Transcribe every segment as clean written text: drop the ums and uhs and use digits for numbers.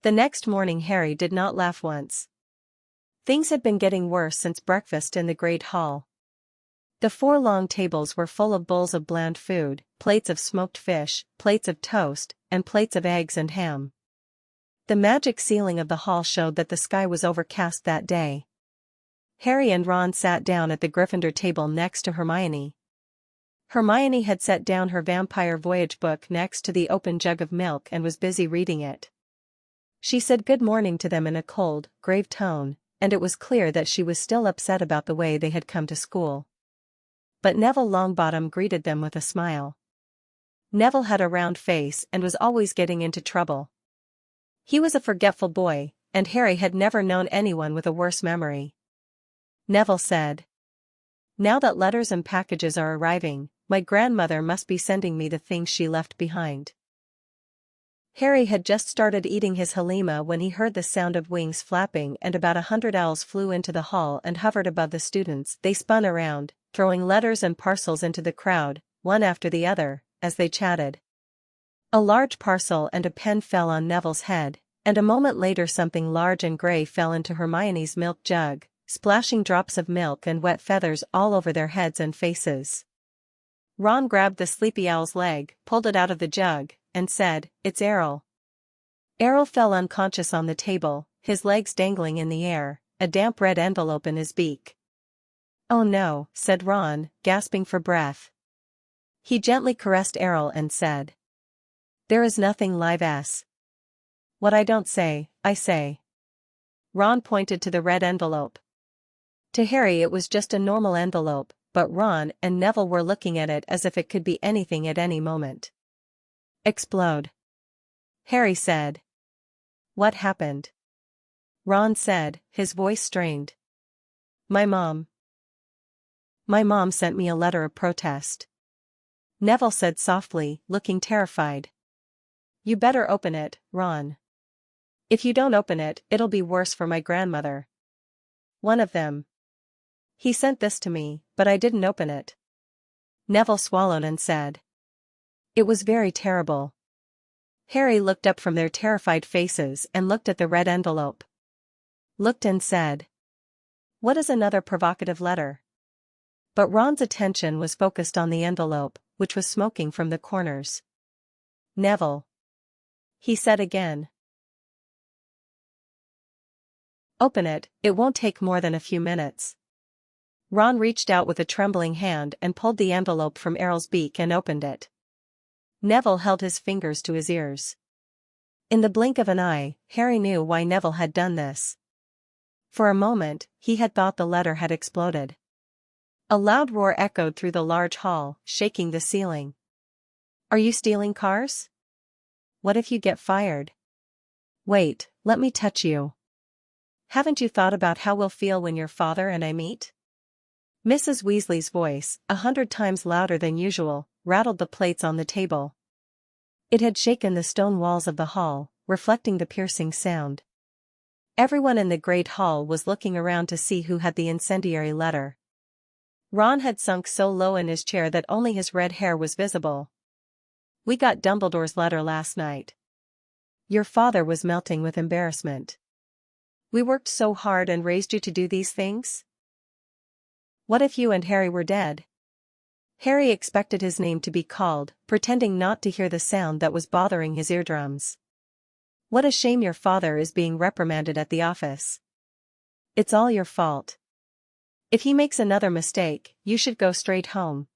The next morning Harry did not laugh once. Things had been getting worse since breakfast in the great hall. The 4 long tables were full of bowls of bland food, plates of smoked fish, plates of toast, and plates of eggs and ham. The magic ceiling of the hall showed that the sky was overcast that day. Harry and Ron sat down at the Gryffindor table next to Hermione. Hermione had set down her Vampire Voyage book next to the open jug of milk and was busy reading it. She said good morning to them in a cold, grave tone, and it was clear that she was still upset about the way they had come to school. But Neville Longbottom greeted them with a smile. Neville had a round face and was always getting into trouble. He was a forgetful boy, and Harry had never known anyone with a worse memory. Neville said, "Now that letters and packages are arriving, my grandmother must be sending me the things she left behind." Harry had just started eating his halima when he heard the sound of wings flapping and about 100 owls flew into the hall and hovered above the students. They spun around, throwing letters and parcels into the crowd, one after the other, as they chatted. A large parcel and a pen fell on Neville's head, and a moment later something large and grey fell into Hermione's milk jug, splashing drops of milk and wet feathers all over their heads and faces. Ron grabbed the sleepy owl's leg, pulled it out of the jug, and said, "It's Errol." Errol fell unconscious on the table, his legs dangling in the air, a damp red envelope in his beak. "Oh no," said Ron, gasping for breath. He gently caressed Errol and said, "There is nothing live. What I don't say, I say." Ron pointed to the red envelope. To Harry it was just a normal envelope, but Ron and Neville were looking at it as if it could be anything at any moment. "Explode," Harry said. "What happened?" Ron said, his voice strained. My mom sent me a letter of protest." Neville said softly, looking terrified. "You better open it, Ron. If you don't open it, it'll be worse for my grandmother. One of them. He sent this to me, but I didn't open it." Neville swallowed and said, "It was very terrible." Harry looked up from their terrified faces and looked at the red envelope. Looked and said, "What is another provocative letter?" But Ron's attention was focused on the envelope, which was smoking from the corners. "Neville," he said again. "Open it, it won't take more than a few minutes." Ron reached out with a trembling hand and pulled the envelope from Errol's beak and opened it. Neville held his fingers to his ears. In the blink of an eye, Harry knew why Neville had done this. For a moment, he had thought the letter had exploded. A loud roar echoed through the large hall, shaking the ceiling. "Are you stealing cars? What if you get fired? Wait, let me touch you. Haven't you thought about how we'll feel when your father and I meet?" Mrs. Weasley's voice, 100 times louder than usual, rattled the plates on the table. It had shaken the stone walls of the hall, reflecting the piercing sound. Everyone in the great hall was looking around to see who had the incendiary letter. Ron had sunk so low in his chair that only his red hair was visible. "We got Dumbledore's letter last night. Your father was melting with embarrassment. We worked so hard and raised you to do these things? What if you and Harry were dead?" Harry expected his name to be called, pretending not to hear the sound that was bothering his eardrums. "What a shame your father is being reprimanded at the office. It's all your fault. If he makes another mistake, you should go straight home."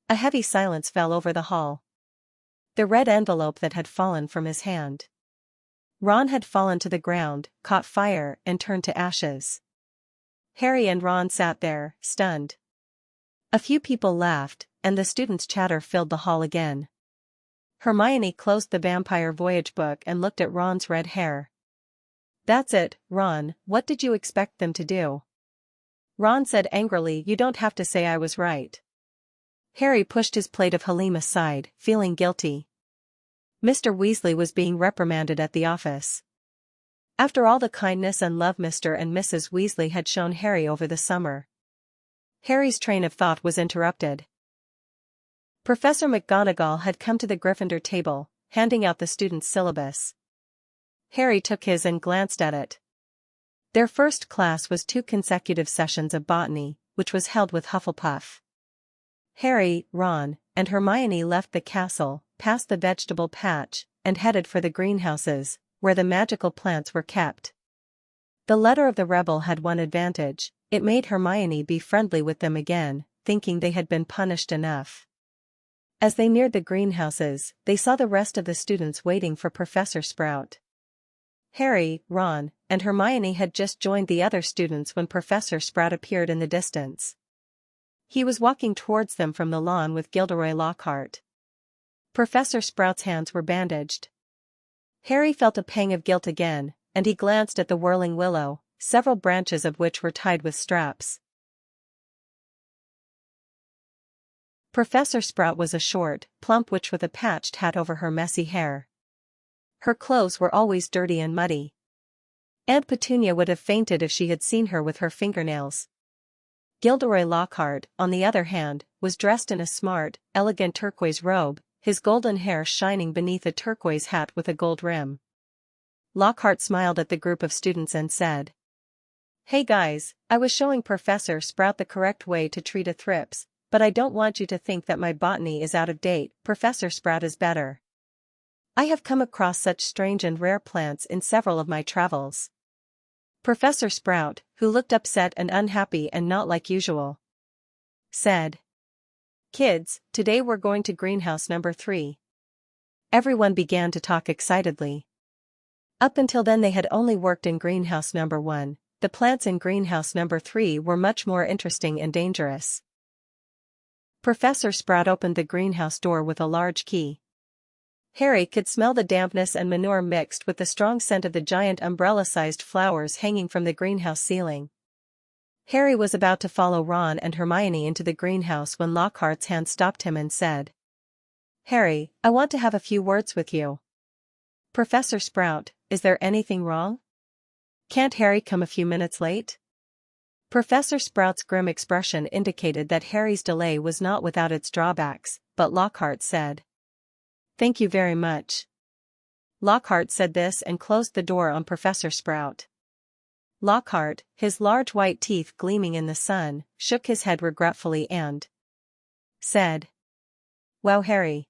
A heavy silence fell over the hall. The red envelope that had fallen from his hand. Ron had fallen to the ground, caught fire, and turned to ashes. Harry and Ron sat there, stunned. A few people laughed, and the students' chatter filled the hall again. Hermione closed the Vampire Voyage book and looked at Ron's red hair. "That's it, Ron, what did you expect them to do?" Ron said angrily, "You don't have to say I was right." Harry pushed his plate of halim aside, feeling guilty. Mr. Weasley was being reprimanded at the office. After all the kindness and love Mr. and Mrs. Weasley had shown Harry over the summer. Harry's train of thought was interrupted. Professor McGonagall had come to the Gryffindor table, handing out the students' syllabus. Harry took his and glanced at it. Their first class was 2 consecutive sessions of botany, which was held with Hufflepuff. Harry, Ron, and Hermione left the castle, passed the vegetable patch, and headed for the greenhouses, where the magical plants were kept. The letter of the rebel had one advantage: it made Hermione be friendly with them again, thinking they had been punished enough. As they neared the greenhouses, they saw the rest of the students waiting for Professor Sprout. Harry, Ron, and Hermione had just joined the other students when Professor Sprout appeared in the distance. He was walking towards them from the lawn with Gilderoy Lockhart. Professor Sprout's hands were bandaged. Harry felt a pang of guilt again, and he glanced at the whirling willow, several branches of which were tied with straps. Professor Sprout was a short, plump witch with a patched hat over her messy hair. Her clothes were always dirty and muddy. Aunt Petunia would have fainted if she had seen her with her fingernails. Gilderoy Lockhart, on the other hand, was dressed in a smart, elegant turquoise robe, his golden hair shining beneath a turquoise hat with a gold rim. Lockhart smiled at the group of students and said, "Hey guys, I was showing Professor Sprout the correct way to treat a thrips, but I don't want you to think that my botany is out of date. Professor Sprout is better. I have come across such strange and rare plants in several of my travels." Professor Sprout, who looked upset and unhappy and not like usual, said, "Kids, today we're going to greenhouse number 3. Everyone began to talk excitedly. Up until then they had only worked in greenhouse number 1, the plants in greenhouse number 3 were much more interesting and dangerous. Professor Sprout opened the greenhouse door with a large key. Harry could smell the dampness and manure mixed with the strong scent of the giant umbrella-sized flowers hanging from the greenhouse ceiling. Harry was about to follow Ron and Hermione into the greenhouse when Lockhart's hand stopped him and said, "Harry, I want to have a few words with you." "Professor Sprout, is there anything wrong? Can't Harry come a few minutes late?" Professor Sprout's grim expression indicated that Harry's delay was not without its drawbacks, but Lockhart said, "Thank you very much." Lockhart said this and closed the door on Professor Sprout. Lockhart, his large white teeth gleaming in the sun, shook his head regretfully and said, "Wow, Harry."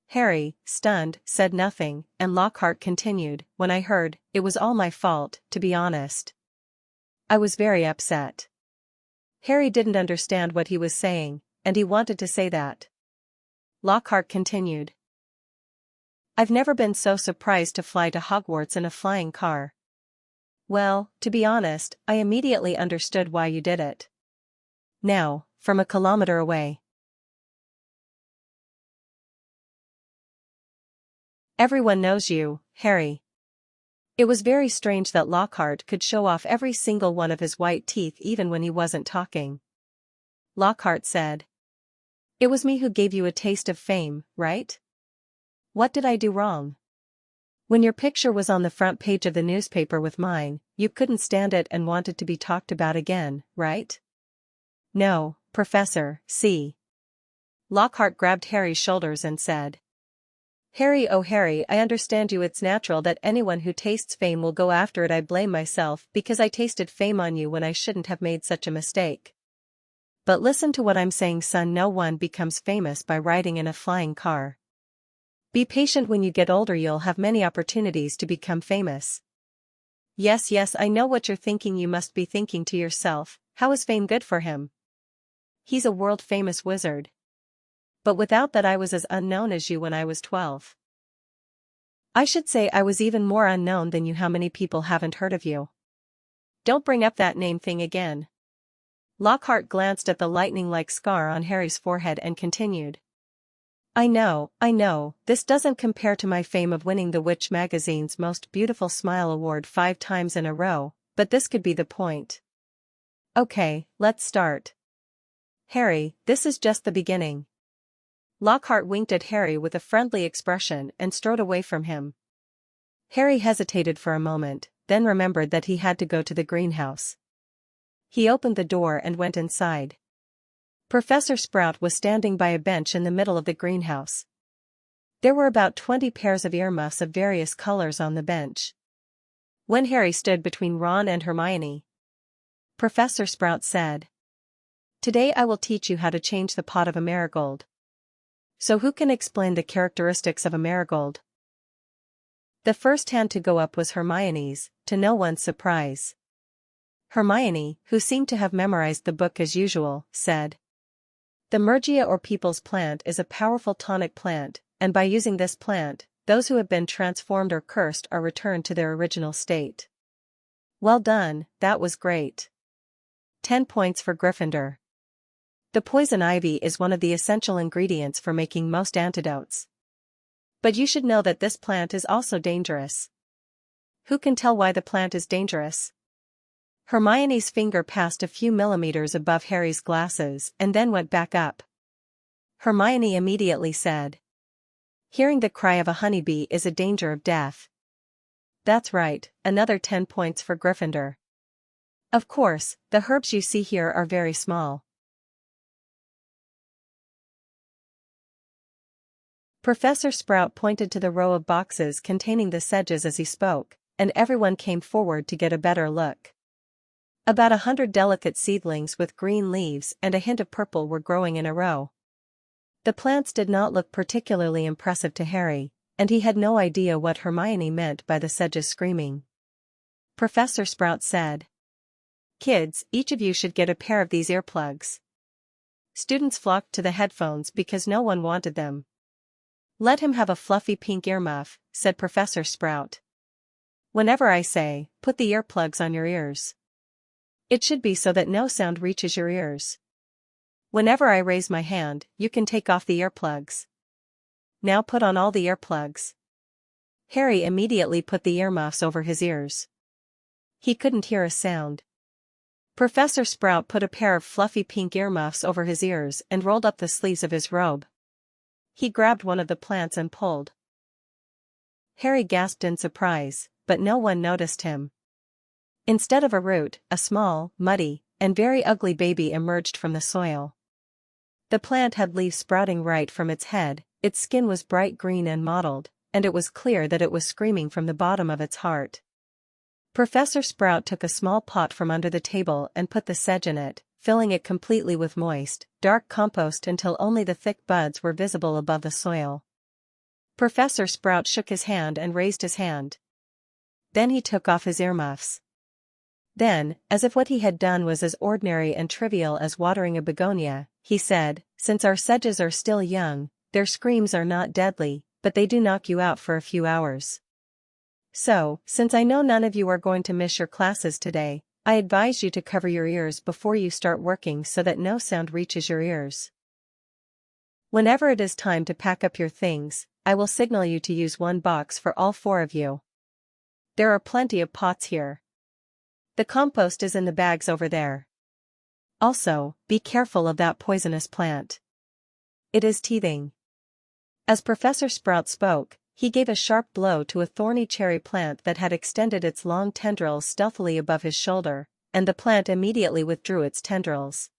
Harry, stunned, said nothing, and Lockhart continued, "When I heard, it was all my fault, to be honest. I was very upset." Harry didn't understand what he was saying, and he wanted to say that. Lockhart continued, "I've never been so surprised to fly to Hogwarts in a flying car. Well, to be honest, I immediately understood why you did it. Now, from a kilometer away. Everyone knows you, Harry." It was very strange that Lockhart could show off every single one of his white teeth even when he wasn't talking. Lockhart said, "It was me who gave you a taste of fame, right? What did I do wrong? When your picture was on the front page of the newspaper with mine, you couldn't stand it and wanted to be talked about again, right?" "No, Professor, see." Lockhart grabbed Harry's shoulders and said, "Harry, oh Harry, I understand you. It's natural that anyone who tastes fame will go after it. I blame myself because I tasted fame on you when I shouldn't have made such a mistake. But listen to what I'm saying, son. No one becomes famous by riding in a flying car. Be patient. When you get older you'll have many opportunities to become famous." Yes, I know what you're thinking. You must be thinking to yourself, how is fame good for him? He's a world-famous wizard. But without that I was as unknown as you when I was 12. I should say I was even more unknown than you. How many people haven't heard of you? Don't bring up that name thing again." Lockhart glanced at the lightning-like scar on Harry's forehead and continued, I know, this doesn't compare to my fame of winning the Witch magazine's Most Beautiful Smile award 5 times in a row, but this could be the point. Okay, let's start. Harry, this is just the beginning." Lockhart winked at Harry with a friendly expression and strode away from him. Harry hesitated for a moment, then remembered that he had to go to the greenhouse. He opened the door and went inside. Professor Sprout was standing by a bench in the middle of the greenhouse. There were about 20 pairs of earmuffs of various colors on the bench. When Harry stood between Ron and Hermione, Professor Sprout said, "Today I will teach you how to change the pot of a marigold. So who can explain the characteristics of a marigold?" The first hand to go up was Hermione's, to no one's surprise. Hermione, who seemed to have memorized the book as usual, said, "The Mergia or people's plant is a powerful tonic plant, and by using this plant, those who have been transformed or cursed are returned to their original state." "Well done, that was great. 10 points for Gryffindor. The poison ivy is one of the essential ingredients for making most antidotes. But you should know that this plant is also dangerous. Who can tell why the plant is dangerous?" Hermione's finger passed a few millimeters above Harry's glasses and then went back up. Hermione immediately said, "Hearing the cry of a honeybee is a danger of death." "That's right, another 10 points for Gryffindor. Of course, the herbs you see here are very small." Professor Sprout pointed to the row of boxes containing the sedges as he spoke, and everyone came forward to get a better look. About 100 delicate seedlings with green leaves and a hint of purple were growing in a row. The plants did not look particularly impressive to Harry, and he had no idea what Hermione meant by the sedges screaming. Professor Sprout said, "Kids, each of you should get a pair of these earplugs." Students flocked to the headphones because no one wanted them. "Let him have a fluffy pink earmuff," said Professor Sprout. "Whenever I say, 'Put the earplugs on your ears,' it should be so that no sound reaches your ears. Whenever I raise my hand, you can take off the earplugs. Now put on all the earplugs." Harry immediately put the earmuffs over his ears. He couldn't hear a sound. Professor Sprout put a pair of fluffy pink earmuffs over his ears and rolled up the sleeves of his robe. He grabbed one of the plants and pulled. Harry gasped in surprise, but no one noticed him. Instead of a root, a small, muddy, and very ugly baby emerged from the soil. The plant had leaves sprouting right from its head, its skin was bright green and mottled, and it was clear that it was screaming from the bottom of its heart. Professor Sprout took a small pot from under the table and put the sedge in it, filling it completely with moist, dark compost until only the thick buds were visible above the soil. Professor Sprout shook his hand and raised his hand. Then he took off his earmuffs. Then, as if what he had done was as ordinary and trivial as watering a begonia, he said, "Since our sedges are still young, their screams are not deadly, but they do knock you out for a few hours. So, since I know none of you are going to miss your classes today, I advise you to cover your ears before you start working so that no sound reaches your ears. Whenever it is time to pack up your things, I will signal you to use one box for all 4 of you. There are plenty of pots here. The compost is in the bags over there. Also, be careful of that poisonous plant. It is teething." As Professor Sprout spoke, he gave a sharp blow to a thorny cherry plant that had extended its long tendrils stealthily above his shoulder, and the plant immediately withdrew its tendrils.